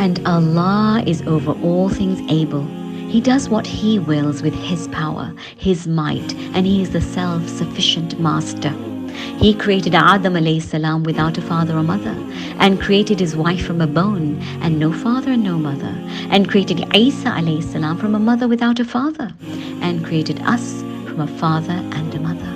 And Allah is over all things able. He does what He wills with His power, His might, and He is the self-sufficient master. He created Adam alayhi salam without a father or mother, and created his wife from a bone, and no father and no mother, and created Isa alayhi salam from a mother without a father, and created us from a father and a mother.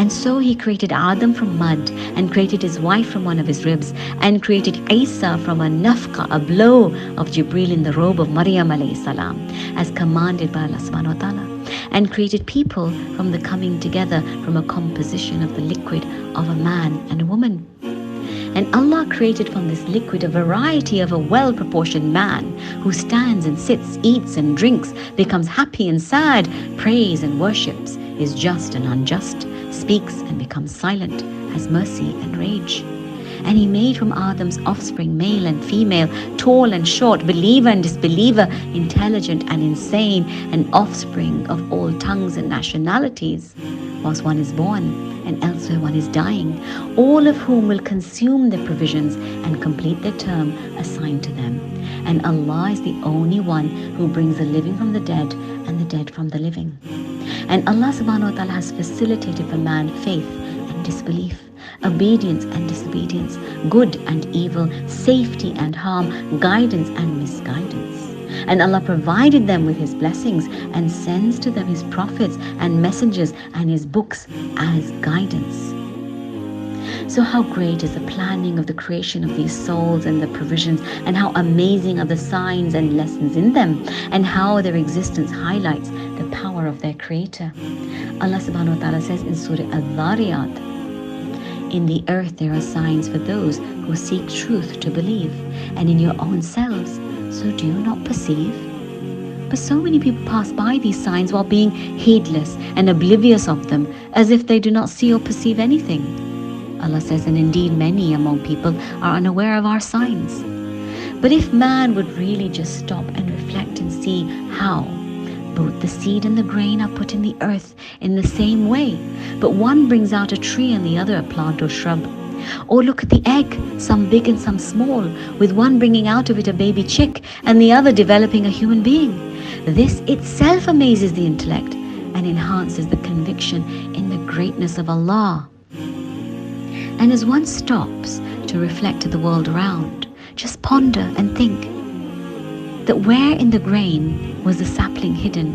And so He created Adam from mud, and created his wife from one of his ribs, and created Isa from a nafqa, a blow of Jibreel in the robe of Maryam alayhi salam, as commanded by Allah subhanahu wa ta'ala, and created people from the coming together from a composition of the liquid of a man and a woman. And Allah created from this liquid a variety of a well-proportioned man who stands and sits, eats and drinks, becomes happy and sad, prays and worships, is just and unjust, speaks and becomes silent, has mercy and rage. And He made from Adam's offspring male and female, tall and short, believer and disbeliever, intelligent and insane, and offspring of all tongues and nationalities, whilst one is born and elsewhere one is dying, all of whom will consume their provisions and complete their term assigned to them. And Allah is the only one who brings the living from the dead and the dead from the living. And Allah subhanahu wa ta'ala has facilitated for man faith and disbelief, obedience and disobedience, good and evil, safety and harm, guidance and misguidance. And Allah provided them with His blessings and sends to them His prophets and messengers and His books as guidance. So how great is the planning of the creation of these souls and the provisions, and how amazing are the signs and lessons in them, and how their existence highlights the power of their Creator. Allah subhanahu wa ta'ala says in Surah Al-Dhariyat, "In the earth there are signs for those who seek truth to believe, and in your own selves, so do you not perceive?" But so many people pass by these signs while being heedless and oblivious of them, as if they do not see or perceive anything. Allah says, and indeed many among people are unaware of our signs. But if man would really just stop and reflect and see how both the seed and the grain are put in the earth in the same way, but one brings out a tree and the other a plant or shrub. Or look at the egg, some big and some small, with one bringing out of it a baby chick and the other developing a human being. This itself amazes the intellect and enhances the conviction in the greatness of Allah. And as one stops to reflect to the world around, just ponder and think that where in the grain was the sapling hidden?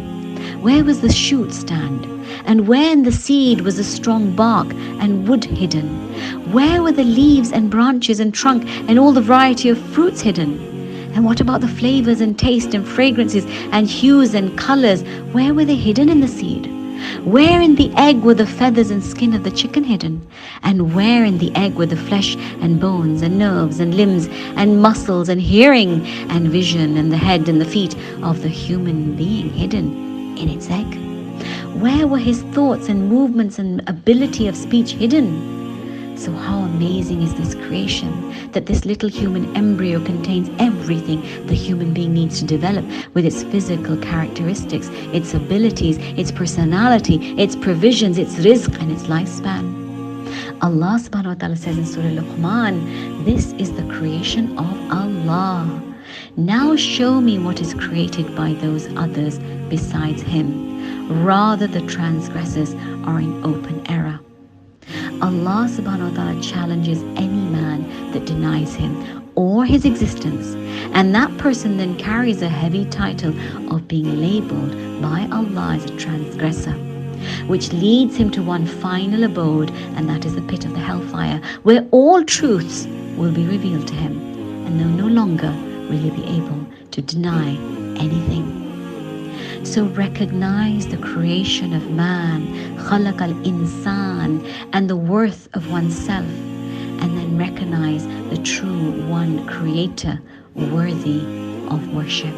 Where was the shoot stand? And where in the seed was the strong bark and wood hidden? Where were the leaves and branches and trunk and all the variety of fruits hidden? And what about the flavors and taste and fragrances and hues and colors? Where were they hidden in the seed? Where in the egg were the feathers and skin of the chicken hidden? And where in the egg were the flesh and bones and nerves and limbs and muscles and hearing and vision and the head and the feet of the human being hidden in its egg? Where were his thoughts and movements and ability of speech hidden? So how amazing is this creation, that this little human embryo contains everything the human being needs to develop, with its physical characteristics, its abilities, its personality, its provisions, its rizq and its lifespan. Allah subhanahu wa ta'ala says in Surah Luqman, "This is the creation of Allah. Now show me what is created by those others besides Him. Rather the transgressors are in open error." Allah subhanahu wa ta'ala challenges any man that denies Him or His existence, and that person then carries a heavy title of being labeled by Allah as a transgressor, which leads him to one final abode, and that is the pit of the hellfire, where all truths will be revealed to him, and no longer will he be able to deny anything. So recognize the creation of man, khalaq al-insan, and the worth of oneself, and then recognize the true one creator worthy of worship.